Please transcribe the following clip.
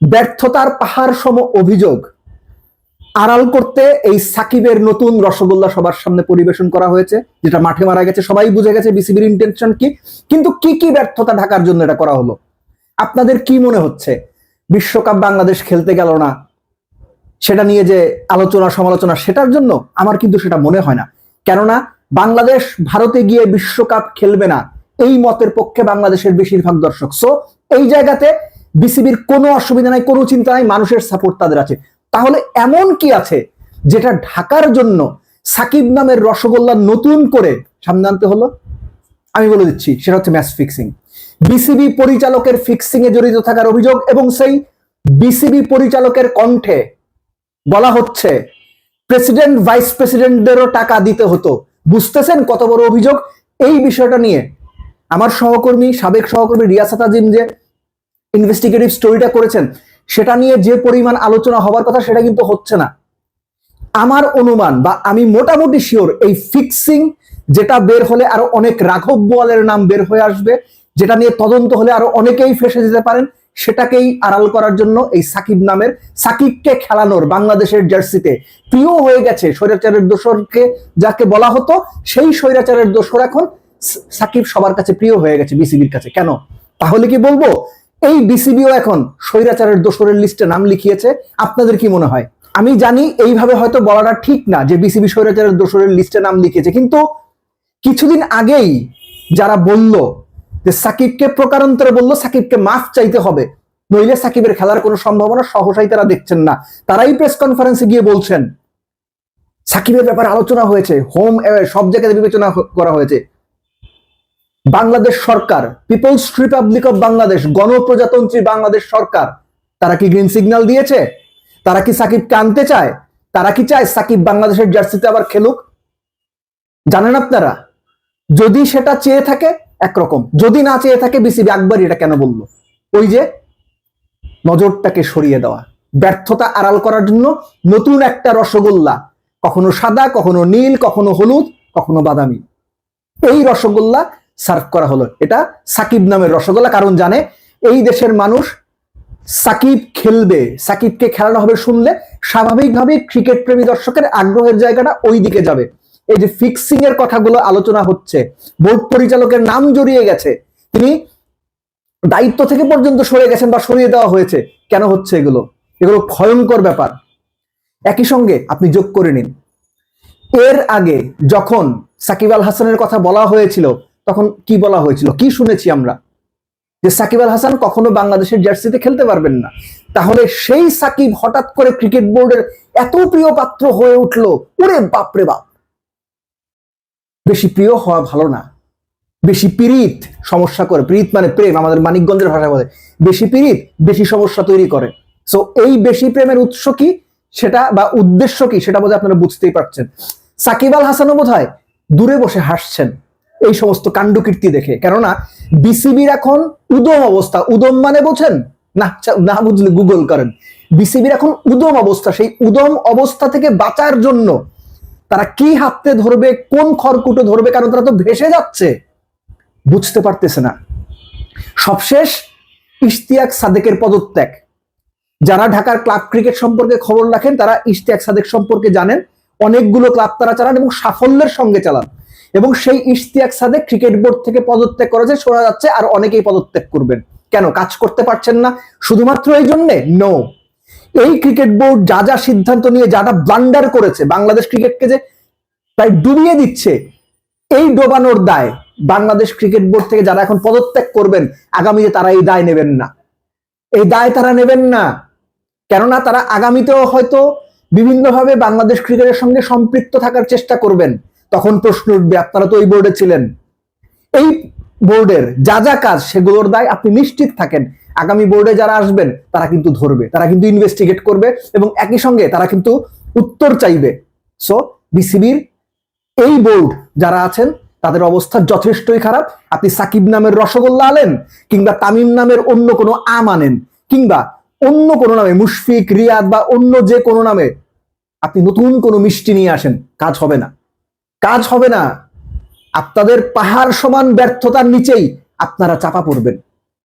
ব্যর্থতার পাহাড় সম অভিযোগ আড়াল করতে এই সাকিবের নতুন রসগোল্লা সবার সামনে পরিবেশন করা হয়েছে, যেটা মাঠে মারা গেছে, সবাই বুঝে গেছে বিসিবির ইন্টেনশন কি। কিন্তু কি কি ব্যর্থতা ঢাকার জন্য এটা করা হলো? আপনাদের কি মনে হচ্ছে বিশ্বকাপ বাংলাদেশ খেলতে গেল না, সেটা নিয়ে যে আলোচনা সমালোচনা, সেটার জন্য? আমার কিন্তু সেটা মনে হয় না। কেননা বাংলাদেশ ভারতে গিয়ে বিশ্বকাপ খেলবে না, এই মতের পক্ষে বাংলাদেশের বেশিরভাগ দর্শক। সো এই জায়গাতে বিসিবির কোনো অসুবিধা নাই, কোনো চিন্তা নাই, মানুষের সাপোর্ট তাদের আছে। তাহলে এমন কি আছে যেটা ঢাকার জন্য সাকিব নামের রসগোল্লা নতুন করে সামনে আনতে হলো? আমি বলে দিচ্ছি, সেটা হচ্ছে ম্যাচ ফিক্সিং। বিসিবি পরিচালকের ফিক্সিং এ জড়িত থাকার অভিযোগ, এবং সেই বিসিবি পরিচালকের কণ্ঠে বলা হচ্ছে প্রেসিডেন্ট ভাইস প্রেসিডেন্টদেরও টাকা দিতে হতো। বুঝতেছেন কত বড় অভিযোগ? এই বিষয়টা নিয়ে আমার সহকর্মী, সাবেক সহকর্মী রিয়াসাত আজিম যে ইনভেস্টিগেটিভ স্টোরিটা করেছেন, সেটা নিয়ে যে পরিমাণ আলোচনা হবার কথা সেটা কিন্তু হচ্ছে না। আমার অনুমান বা আমি মোটামুটি শিওর, এই ফিক্সিং যেটা বের হলে আরো অনেক রাঘব বোয়ালের নাম বের হয়ে আসবে, যেটা নিয়ে তদন্ত হলে আরো অনেকেই ফেসে যেতে পারেন, সেটাকেই আড়াল করার জন্য এই সাকিব নামের, সাকিবকে খেলানোর বাংলাদেশের জার্সিতে প্রিয় হয়ে গেছে স্বৈরাচারের দোসরকে যাকে বলা হতো, সেই স্বৈরাচারের দোসর এখন সাকিব সবার কাছে প্রিয় হয়ে গেছে বিসিবির কাছে। কেন? তাহলে কি বলবো এই বিসিবিও এখন স্বৈরাচারের দোসরের লিস্টে নাম লিখিয়েছে? আপনাদের কি মনে হয়? আমি জানি এইভাবে হয়তো বলাটা ঠিক না যে বিসিবি স্বৈরাচারের দোসরের লিস্টে নাম লিখিয়েছে, কিন্তু কিছুদিন আগেই যারা বলল যে সাকিবকে প্রকারান্তরে বলল সাকিবকে মাফ চাইতে হবে, নইলে সাকিবের খেলার কোনো সম্ভাবনা সহসাই তারা দেখছেন না, তারাই প্রেস কনফারেন্সে গিয়ে বলছেন সাকিবের ব্যাপারে আলোচনা হয়েছে, হোম সব জায়গায় বিবেচনা করা হয়েছে। বাংলাদেশ সরকার, পিপলস রিপাবলিক অফ বাংলাদেশ, গণপ্রজাতন্ত্রী বাংলাদেশ সরকার, তারা কি গ্রিন সিগন্যাল দিয়েছে? তারা কি সাকিবকে আনতে চায়? তারা কি চায় সাকিব বাংলাদেশের জার্সিতে আবার খেলুক? জানেন আপনারা, যদি সেটা চেয়ে থাকে একরকম, যদি না চেয়ে থাকে বিসিবি আকবর এটা কেন বললো? ওই যে নজরটাকে সরিয়ে দেওয়া, ব্যর্থতা আড়াল করার জন্য নতুন একটা রসগোল্লা, কখনো সাদা, কখনো নীল, কখনো হলুদ, কখনো বাদামি, এই রসগোল্লা সার্ভ করা হলো। এটা সাকিব নামের রসগোল্লা, কারণ জানে এই দেশের মানুষ সাকিব খেলবে, সাকিবকে খেলানো হবে শুনলে স্বাভাবিকভাবে ক্রিকেট প্রেমী দর্শকের আগ্রহের জায়গাটা ওই দিকে যাবে। এই যে ফিক্সিং এর কথাগুলো আলোচনা হচ্ছে, বোর্ড পরিচালকের নাম জড়িয়ে গেছে, তিনি দায়িত্ব থেকে পর্যন্ত সরে গেছেন বা সরিয়ে দেওয়া হয়েছে, কেন হচ্ছে এগুলো? এগুলো ভয়ঙ্কর ব্যাপার। একই সঙ্গে আপনি যোগ করে নিন, এর আগে যখন সাকিব আল হাসানের কথা বলা হয়েছিল, তখন কি বলা হয়েছিল, কি শুনেছি আমরা? যে সাকিব আল হাসান কখনো বাংলাদেশের জার্সিতে খেলতে পারবেন না। তাহলে সেই সাকিব হঠাৎ করে ক্রিকেট বোর্ডের এত প্রিয় পাত্র হয়ে উঠলো, ওরে বাপরে বাপ! বেশি প্রিয় হওয়া ভালো না, বেশি পীড়িত সমস্যা করে। পীড়িত মানে প্রেম, আমাদের মানিকগঞ্জের ভাষায় বলে বেশি পীড়িত বেশি সমস্যা তৈরি করে। সো এই বেশি প্রেমের উৎস কি সেটা বা উদ্দেশ্য কি সেটা বোধহয় আপনারা বুঝতেই পারছেন। সাকিব আল হাসানও বোধহয় দূরে বসে হাসছেন এই সমস্ত কাণ্ডকীর্তি দেখে, কেননা বিসিবির এখন উদম অবস্থা। উদম মানে বোঝেন না? না বুঝলে গুগল করেন। বিসিবির এখন উদম অবস্থা, সেই উদম অবস্থা থেকে বাঁচার জন্য তারা কি হাতে ধরবে, কোন খড়কুটো ধরবে, কারণ তারা তো ভেসে যাচ্ছে, বুঝতে পারতেছে না। সবশেষ ইশতিয়াক সাদেকের পদত্যাগ। যারা ঢাকার ক্লাব ক্রিকেট সম্পর্কে খবর রাখেন তারা ইশতিয়াক সাদেক সম্পর্কে জানেন, অনেকগুলো ক্লাব তারা চালান এবং সাফল্যের সঙ্গে চালান, এবং সেই ইশতিয়াক সাদেক ক্রিকেট বোর্ড থেকে পদত্যাগ করেছে, শোনা যাচ্ছে আর অনেকেই পদত্যাগ করবেন। কেন? কাজ করতে পারছেন না শুধুমাত্র এই জন্যে? নো, এই ক্রিকেট বোর্ড যা যা সিদ্ধান্ত নিয়ে যারা ব্লান্ডার করেছে, বাংলাদেশ ক্রিকেটকে যে প্রায় ডুবিয়ে দিচ্ছে, এই ডোবানোর দায় বাংলাদেশ ক্রিকেট বোর্ড থেকে যারা এখন পদত্যাগ করবেন আগামীতে তারা এই দায় নেবেন না। এই দায় তারা নেবেন না, কেননা তারা আগামীতেও হয়তো বিভিন্নভাবে বাংলাদেশ ক্রিকেটের সঙ্গে সম্পৃক্ত থাকার চেষ্টা করবেন। তখন প্রশ্ন উঠবে, আপনারা তো এই বোর্ডে ছিলেন, এই বোর্ডের যা যা কাজ সেগুলোর দায় আপনি নিশ্চিত থাকেন আগামী বোর্ডে যারা আসবেন তারা কিন্তু ধরবে, তারা কিন্তু ইনভেস্টিগেট করবে, এবং একই সঙ্গে তারা কিন্তু উত্তর চাইবে। সো বিসিবির এই বোর্ড যারা আছেন তাদের অবস্থা যথেষ্টই খারাপ। আপনি সাকিব নামের রসগোল্লা আনেন, কিংবা তামিম নামের অন্য কোনো আম আনেন, কিংবা অন্য কোনো নামে মুশফিক, রিয়াদ বা অন্য যে কোনো নামে আপনি নতুন কোনো মিষ্টি নিয়ে আসেন, কাজ হবে না, কাজ হবে না। আপনাদের পাহাড় সমান ব্যর্থতার নিচেই আপনারা চাপা পড়বেন।